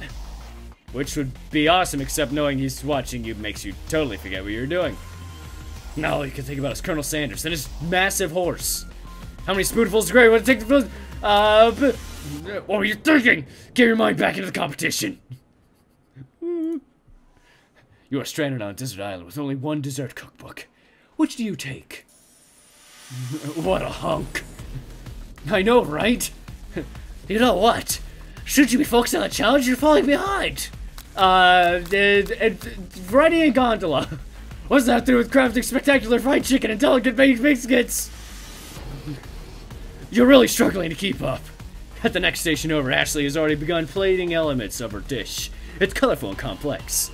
A: Which would be awesome, except knowing he's watching you makes you totally forget what you're doing. Now all you can think about is Colonel Sanders and his massive horse. How many spoonfuls of gravy would it take to fill? What were you thinking? Get your mind back into the competition. You are stranded on a desert island with only one dessert cookbook. Which do you take? What a hunk.
B: I know, right? You know what? Shouldn't you be focused on the challenge? You're falling behind.
A: Variety and gondola.
B: What's that to do with crafting spectacular fried chicken and delicate baked biscuits?
A: You're really struggling to keep up. At the next station over, Ashley has already begun plating elements of her dish. It's colorful and complex.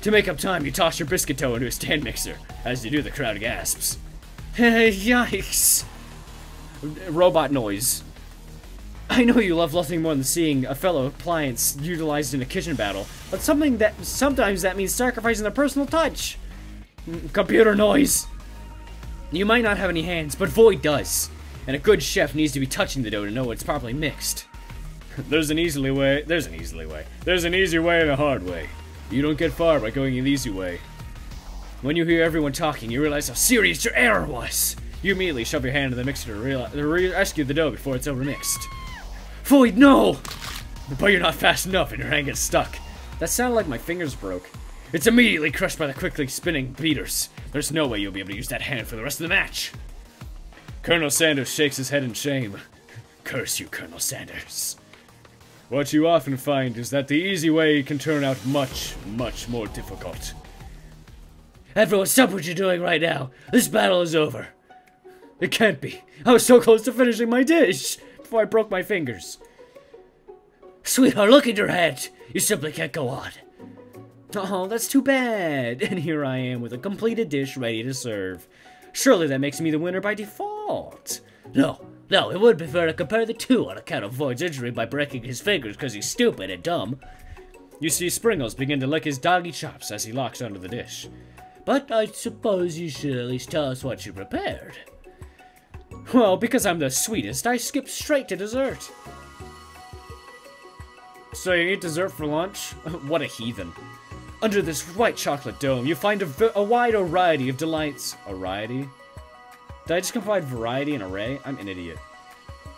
A: To make up time, you toss your biscuit dough into a stand mixer. As you do, the crowd gasps.
B: Yikes.
A: Robot noise. I know you love nothing more than seeing a fellow appliance utilized in a kitchen battle, but sometimes that means sacrificing their personal touch.
B: Computer noise.
A: You might not have any hands, but Void does. And a good chef needs to be touching the dough to know it's properly mixed. There's an easy way and a hard way. You don't get far by going the easy way. When you hear everyone talking, you realize how serious your error was. You immediately shove your hand in the mixer to rescue the dough before it's overmixed.
B: Void, no!
A: But you're not fast enough and your hand gets stuck. That sounded like my fingers broke. It's immediately crushed by the quickly spinning beaters. There's no way you'll be able to use that hand for the rest of the match. Colonel Sanders shakes his head in shame. Curse you, Colonel Sanders. What you often find is that the easy way can turn out much, much more difficult.
B: Everyone, stop what you're doing right now. This battle is over.
A: It can't be. I was so close to finishing my dish before I broke my fingers.
B: Sweetheart, look at your head. You simply can't go on.
A: Oh, that's too bad. And here I am with a completed dish ready to serve. Surely that makes me the winner by default.
B: No, it would be fair to compare the two on account of Void's injury by breaking his fingers because he's stupid and dumb.
A: You see Springles begin to lick his doggy chops as he locks onto the dish.
B: But I suppose you should at least tell us what you prepared.
A: Well, because I'm the sweetest, I skipped straight to dessert. So you eat dessert for lunch? What a heathen. Under this white chocolate dome, you find a wide variety of delights. Variety? Did I just combine variety and array? I'm an idiot.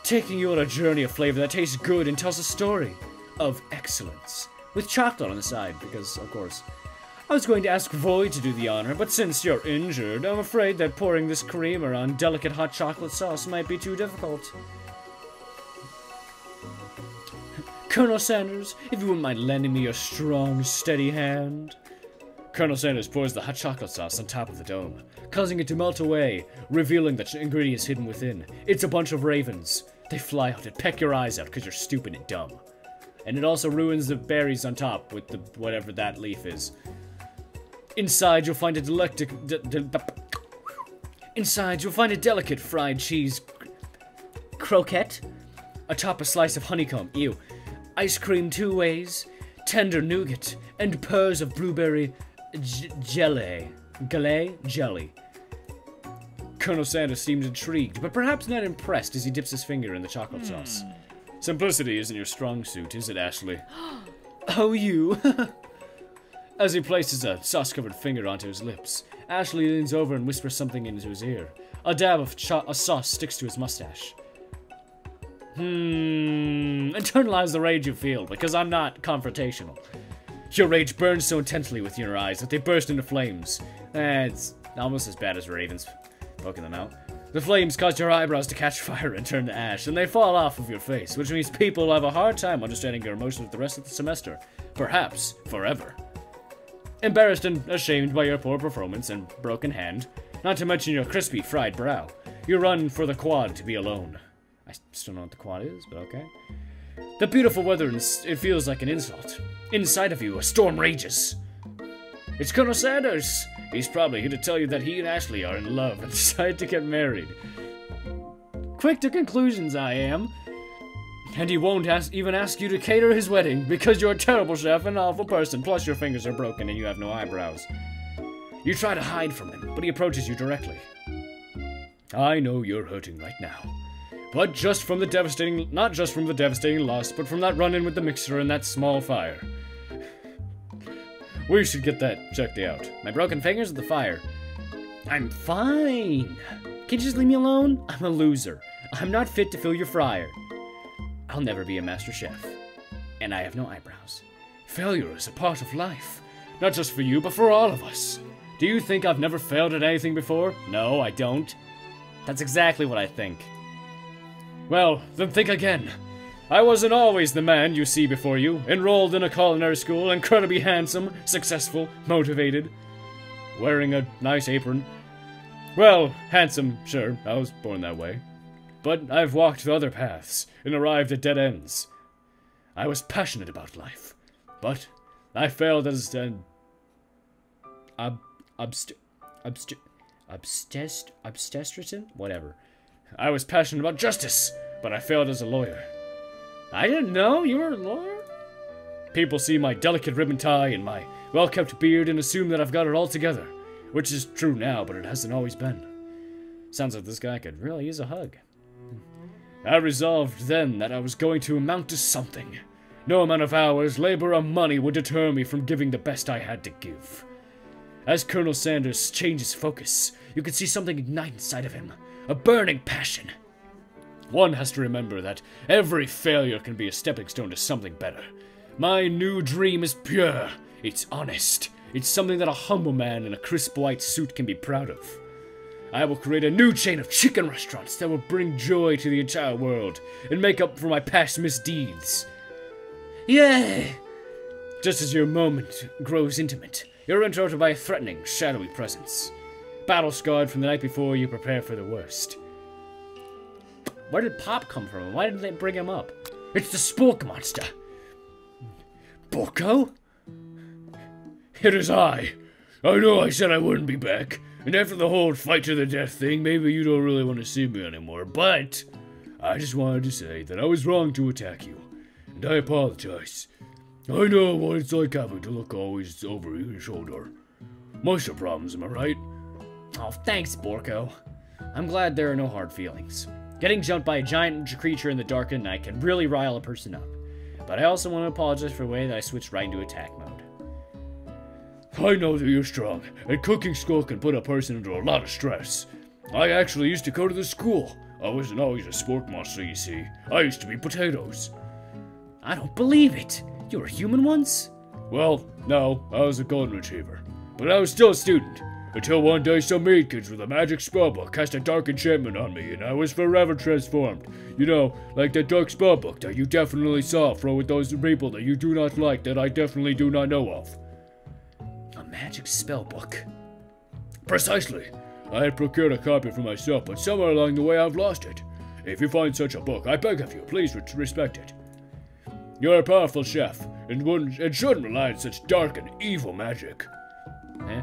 A: Taking you on a journey of flavor that tastes good and tells a story of excellence. With chocolate on the side, because, of course. I was going to ask Void to do the honor, but since you're injured, I'm afraid that pouring this creamer on delicate hot chocolate sauce might be too difficult. Colonel Sanders, if you wouldn't mind lending me your strong, steady hand. Colonel Sanders pours the hot chocolate sauce on top of the dome, causing it to melt away, revealing the ingredients hidden within. It's a bunch of ravens. They fly out and peck your eyes out because you're stupid and dumb. And it also ruins the berries on top with the whatever that leaf is. Inside, you'll find a delicate fried cheese croquette atop a slice of honeycomb. Ew. Ice cream 2 ways, tender nougat, and pearls of blueberry jelly. Colonel Sanders seems intrigued, but perhaps not impressed as he dips his finger in the chocolate sauce. Simplicity isn't your strong suit, is it, Ashley? Oh, you. As he places a sauce-covered finger onto his lips, Ashley leans over and whispers something into his ear. A dab of sauce sticks to his mustache. Internalize the rage you feel, because I'm not confrontational. Your rage burns so intensely within your eyes that they burst into flames. It's almost as bad as ravens poking them out. The flames cause your eyebrows to catch fire and turn to ash, and they fall off of your face, which means people will have a hard time understanding your emotions the rest of the semester. Perhaps forever. Embarrassed and ashamed by your poor performance and broken hand, not to mention your crispy fried brow, you run for the quad to be alone. I still don't know what the quad is, but okay. The beautiful weather, it feels like an insult. Inside of you, a storm rages. It's Colonel Sanders. He's probably here to tell you that he and Ashley are in love and decided to get married. Quick to conclusions, I am. And he won't even ask you to cater his wedding because you're a terrible chef and an awful person, plus your fingers are broken and you have no eyebrows. You try to hide from him, but he approaches you directly. I know you're hurting right now. But just from the devastating, not just from the devastating loss, but from that run-in with the mixer and that small fire. We should get that checked out. My broken fingers or the fire? I'm fine. Can you just leave me alone? I'm a loser. I'm not fit to fill your fryer. I'll never be a master chef. And I have no eyebrows. Failure is a part of life. Not just for you, but for all of us. Do you think I've never failed at anything before? No, I don't. That's exactly what I think. Well, then think again. I wasn't always the man you see before you, enrolled in a culinary school, incredibly handsome, successful, motivated, wearing a nice apron. Well, handsome, sure, I was born that way. But I've walked other paths and arrived at dead ends. I was passionate about life, but I failed as an obstetrician? Whatever. I was passionate about justice, but I failed as a lawyer. I didn't know you were a lawyer? People see my delicate ribbon tie and my well-kept beard and assume that I've got it all together, which is true now, but it hasn't always been. Sounds like this guy could really use a hug. I resolved then that I was going to amount to something. No amount of hours, labor, or money would deter me from giving the best I had to give. As Colonel Sanders changes focus, you can see something ignite inside of him. A burning passion. One has to remember that every failure can be a stepping stone to something better. My new dream is pure. It's honest. It's something that a humble man in a crisp white suit can be proud of. I will create a new chain of chicken restaurants that will bring joy to the entire world and make up for my past misdeeds. Yay! Just as your moment grows intimate, you're interrupted by a threatening, shadowy presence. Battle-scarred from the night before, you prepare for the worst. Where did Pop come from? Why didn't they bring him up? It's the Spork Monster. Borko? It is I. I know I said I wouldn't be back, and after the whole fight to the death thing, maybe you don't really want to see me anymore, but I just wanted to say that I was wrong to attack you, and I apologize. I know what it's like having to look always over your shoulder. Most of problems, am I right? Oh, thanks, Borko. I'm glad there are no hard feelings. Getting jumped by a giant creature in the dark of night can really rile a person up. But I also want to apologize for the way that I switched right into attack mode. I know that you're strong, and cooking school can put a person under a lot of stress. I actually used to go to the school. I wasn't always a spork monster, you see. I used to be potatoes. I don't believe it. You were human once? Well, no, I was a golden retriever. But I was still a student. Until one day some maid kids with a magic spellbook cast a dark enchantment on me, and I was forever transformed. You know, like that dark spellbook that you definitely saw from with those people that you do not like that I definitely do not know of. A magic spellbook? Precisely. I had procured a copy for myself, but somewhere along the way I've lost it. If you find such a book, I beg of you, please respect it. You're a powerful chef, and shouldn't rely on such dark and evil magic. Eh?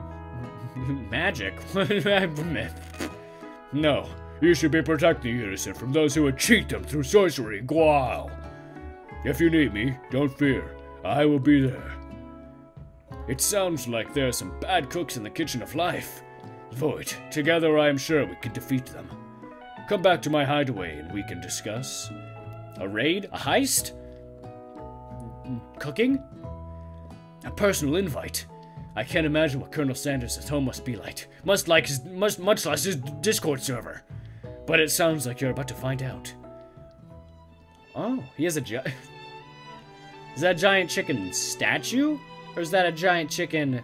A: Magic? No, you should be protecting the innocent from those who would cheat them through sorcery and guile. If you need me, don't fear. I will be there. It sounds like there are some bad cooks in the kitchen of life. Void, together I am sure we can defeat them. Come back to my hideaway and we can discuss. A raid? A heist? Cooking? A personal invite. I can't imagine what Colonel Sanders' home must be like. Much less his Discord server. But it sounds like you're about to find out. Oh, he has a Is that a giant chicken statue? Or is that a giant chicken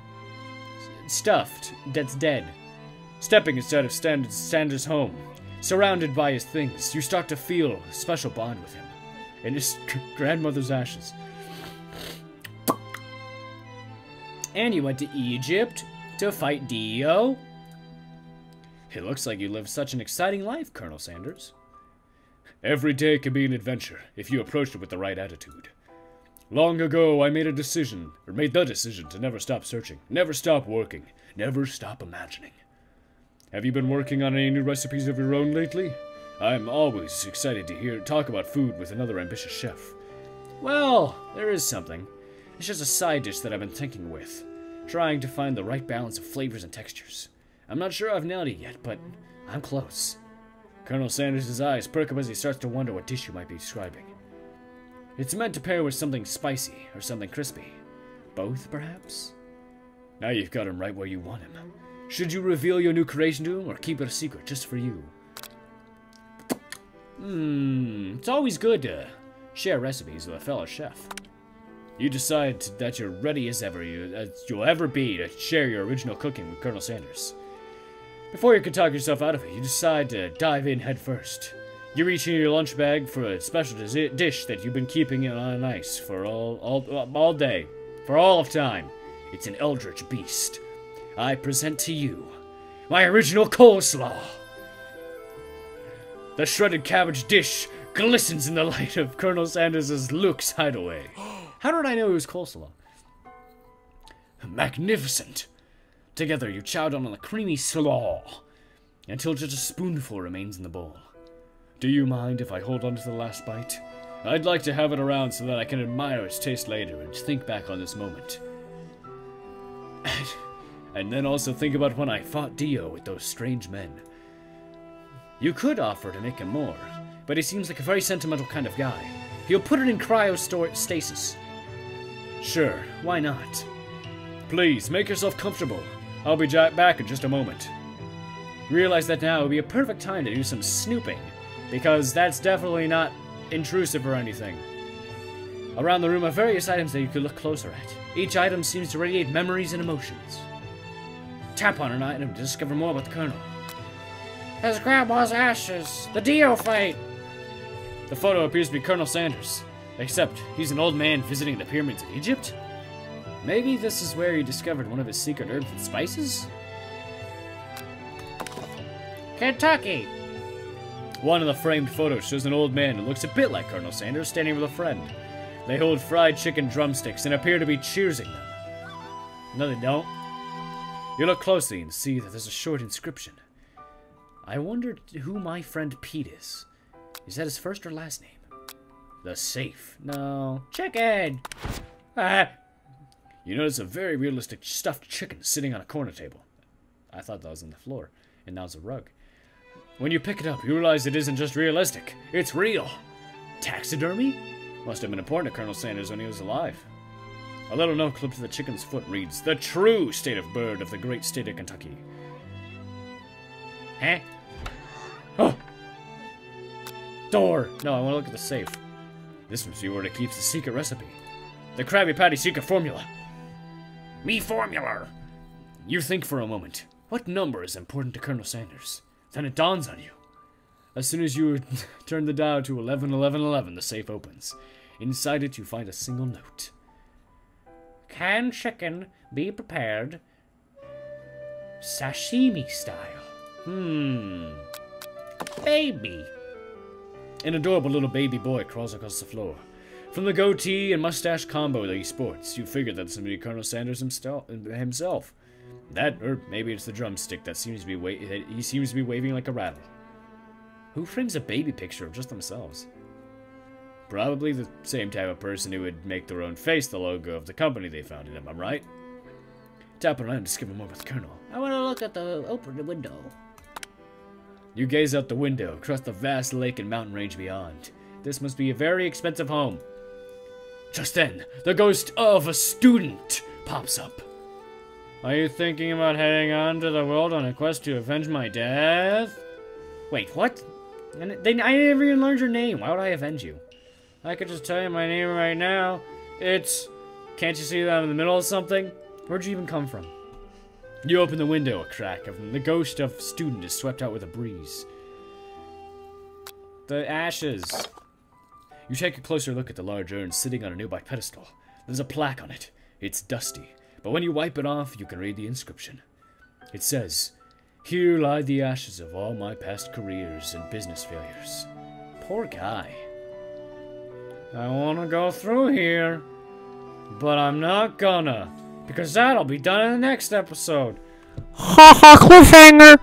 A: stuffed that's dead? Stepping inside of Sanders' home. Surrounded by his things, you start to feel a special bond with him and his grandmother's ashes. And you went to Egypt to fight Dio. It looks like you lived such an exciting life, Colonel Sanders. Every day can be an adventure if you approach it with the right attitude. Long ago, I made the decision to never stop searching, never stop working, never stop imagining. Have you been working on any new recipes of your own lately? I'm always excited to talk about food with another ambitious chef. Well, there is something. It's just a side dish that I've been thinking with, trying to find the right balance of flavors and textures. I'm not sure I've nailed it yet, but I'm close. Colonel Sanders' eyes perk up as he starts to wonder what dish you might be describing. It's meant to pair with something spicy or something crispy. Both, perhaps? Now you've got him right where you want him. Should you reveal your new creation to him or keep it a secret just for you? It's always good to share recipes with a fellow chef. You decide that you're ready as you'll ever be to share your original cooking with Colonel Sanders. Before you can talk yourself out of it, you decide to dive in head first. You reach in your lunch bag for a special dish that you've been keeping on ice for all day, for all of time. It's an eldritch beast. I present to you my original coleslaw. The shredded cabbage dish glistens in the light of Colonel Sanders' Luke's hideaway. How did I know it was coleslaw? Magnificent. Together, you chow down on the creamy slaw until just a spoonful remains in the bowl. Do you mind if I hold on to the last bite? I'd like to have it around so that I can admire its taste later and think back on this moment. And then also think about when I fought Dio with those strange men. You could offer to make him more, but he seems like a very sentimental kind of guy. He'll put it in cryostasis. Sure, why not? Please, make yourself comfortable. I'll be back in just a moment. Realize that now would be a perfect time to do some snooping, because that's definitely not intrusive or anything. Around the room are various items that you could look closer at. Each item seems to radiate memories and emotions. Tap on an item to discover more about the Colonel.
C: His grandma's ashes. The Dio fight.
A: The photo appears to be Colonel Sanders, except he's an old man visiting the pyramids of Egypt? Maybe this is where he discovered one of his secret herbs and spices?
C: Kentucky.
A: One of the framed photos shows an old man who looks a bit like Colonel Sanders standing with a friend. They hold fried chicken drumsticks and appear to be cheersing them. No, they don't. You look closely and see that there's a short inscription. I wondered who my friend Pete is. Is that his first or last name? The safe. No. Chicken! Ah. You notice a very realistic stuffed chicken sitting on a corner table. I thought that was on the floor, and now it's a rug. When you pick it up, you realize it isn't just realistic. It's real. Taxidermy? Must have been important to Colonel Sanders when he was alive. A little note clipped to the chicken's foot reads, "The true state of bird of the great state of Kentucky." Huh? Oh! Door! No, I want to look at the safe. This must be where it keeps the secret recipe. The Krabby Patty secret formula. Me formula! You think for a moment. What number is important to Colonel Sanders? Then it dawns on you. As soon as you turn the dial to 111111, the safe opens. Inside it, you find a single note.
C: Canned chicken be prepared
B: Sashimi style.
C: baby.
A: An adorable little baby boy crawls across the floor. From the goatee and mustache combo that he sports, you figure that's somebody Colonel Sanders himself. That, or maybe it's the drumstick that seems to be he seems to be waving like a rattle. Who frames a baby picture of just themselves? Probably the same type of person who would make their own face the logo of the company they founded, am I right? Tap around to discover more about the Colonel.
B: I want to look at the open window.
A: You gaze out the window across the vast lake and mountain range beyond. This must be a very expensive home. Just then, the ghost of a student pops up. Are you thinking about heading on to the world on a quest to avenge my death? Wait, what? I never even learned your name. Why would I avenge you? I could just tell you my name right now. It's... Can't you see that I'm in the middle of something? Where'd you even come from? You open the window a crack, and the ghost of student is swept out with a breeze. The ashes. You take a closer look at the large urn sitting on a nearby pedestal. There's a plaque on it. It's dusty, but when you wipe it off, you can read the inscription. It says, "Here lie the ashes of all my past careers and business failures." Poor guy.
C: I want to go through here, but I'm not gonna, because that'll be done in the next episode. Ha ha, cliffhanger!